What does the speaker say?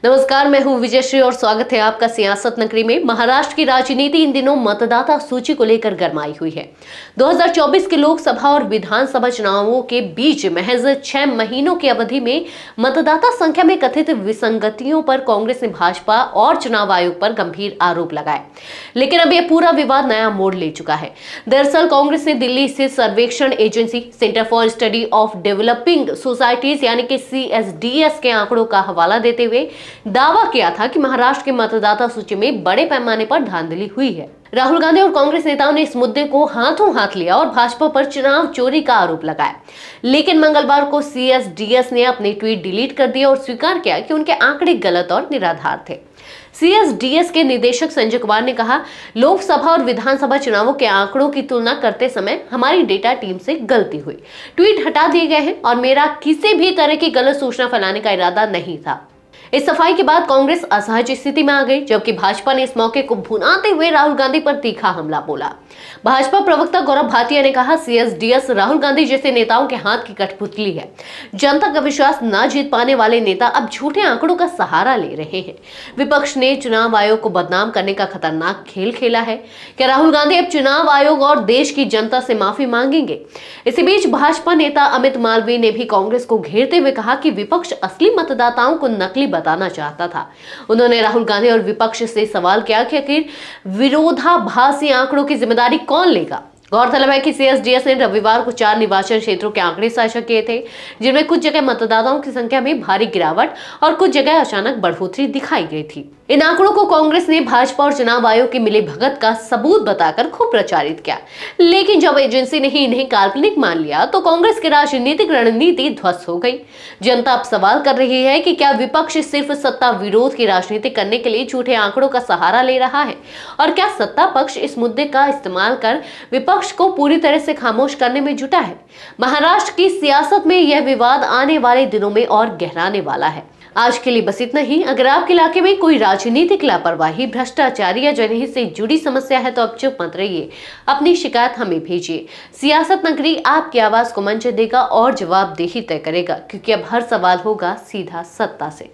नमस्कार, मैं हूं विजयश्री और स्वागत है आपका सियासत नगरी में। महाराष्ट्र की राजनीति इन दिनों मतदाता सूची को लेकर गरमाई हुई है। 2024 के लोकसभा और विधानसभा चुनावों के बीच महज 6 महीनों की अवधि में मतदाता संख्या में कथित विसंगतियों पर कांग्रेस ने भाजपा और चुनाव आयोग पर गंभीर आरोप लगाए। लेकिन अब यह पूरा विवाद नया मोड़ ले चुका है। दरअसल कांग्रेस ने दिल्ली स्थित सर्वेक्षण agency centre for study of developing societies यानी कि CSDS के आंकड़ों का हवाला देते हुए दावा किया था कि महाराष्ट्र के मतदाता सूची में बड़े पैमाने पर धांधली हुई है। राहुल गांधी और कांग्रेस नेताओं ने इस मुद्दे को हाथों हाथ लिया और भाजपा पर चुनाव चोरी का आरोप लगाया। लेकिन मंगलवार को CSDS ने अपने ट्वीट डिलीट कर दिया और स्वीकार किया कि उनके आंकड़े गलत और निराधार थे। CSDS के निदेशक संजय कुमार ने कहा, लोकसभा और विधानसभा चुनावों के आंकड़ों की तुलना करते समय हमारी डेटा टीम से गलती हुई। ट्वीट हटा दिए गए हैं और मेरा किसी भी तरह की गलत सूचना फैलाने का इरादा नहीं था। इस सफाई के बाद कांग्रेस असहज स्थिति में आ गई, जबकि भाजपा ने इस मौके को भुनाते हुए राहुल गांधी पर तीखा हमला बोला। भाजपा प्रवक्ता गौरव भाटिया ने कहा, CSDS राहुल गांधी जैसे नेताओं के हाथ की कठपुतली है। जनता का विश्वास न जीत पाने वाले नेता अब झूठे आंकड़ों का सहारा ले रहे हैं। विपक्ष ने चुनाव आयोग को बदनाम करने का खतरनाक खेल खेला है। क्या राहुल गांधी अब चुनाव आयोग और देश की जनता से माफी मांगेंगे? इसी बीच भाजपा नेता अमित मालवीय ने भी कांग्रेस को घेरते हुए कहा कि विपक्ष असली मतदाताओं को नकली बताना चाहता था। उन्होंने राहुल गांधी और विपक्ष से सवाल किया कि आखिर विरोधाभासी आंकड़ों की जिम्मेदारी कौन लेगा। गौरतलब है कि CSDS ने रविवार को 4 निर्वाचन क्षेत्रों के आंकड़े साझा किए थे, जिनमें कुछ जगह मतदाताओं की संख्या में भारी गिरावट और कुछ जगह अचानक बढ़ोतरी दिखाई गई थी। इन आंकड़ों को कांग्रेस ने भाजपा और चुनाव आयोग की मिलीभगत का सबूत बताकर खूब प्रचारित किया। लेकिन जब एजेंसी ने ही इन्हें काल्पनिक मान लिया तो कांग्रेस की राजनीतिक रणनीति ध्वस्त हो गई। जनता अब सवाल कर रही है कि क्या विपक्ष सिर्फ सत्ता विरोध की राजनीति करने के लिए झूठे आंकड़ों का सहारा ले रहा है, और क्या सत्ता पक्ष इस मुद्दे का इस्तेमाल कर विपक्ष को पूरी तरह से खामोश करने में जुटा है। महाराष्ट्र की सियासत में यह विवाद आने वाले दिनों में और गहराने वाला है। आज के लिए बस इतना ही। अगर आपके इलाके में कोई राजनीतिक लापरवाही, भ्रष्टाचार या जनहित से जुड़ी समस्या है तो अब चुप मत रहिए, अपनी शिकायत हमें भेजिए। सियासत नगरी आपकी आवाज को मंच देगा और जवाबदेही तय करेगा, क्योंकि अब हर सवाल होगा सीधा सत्ता से।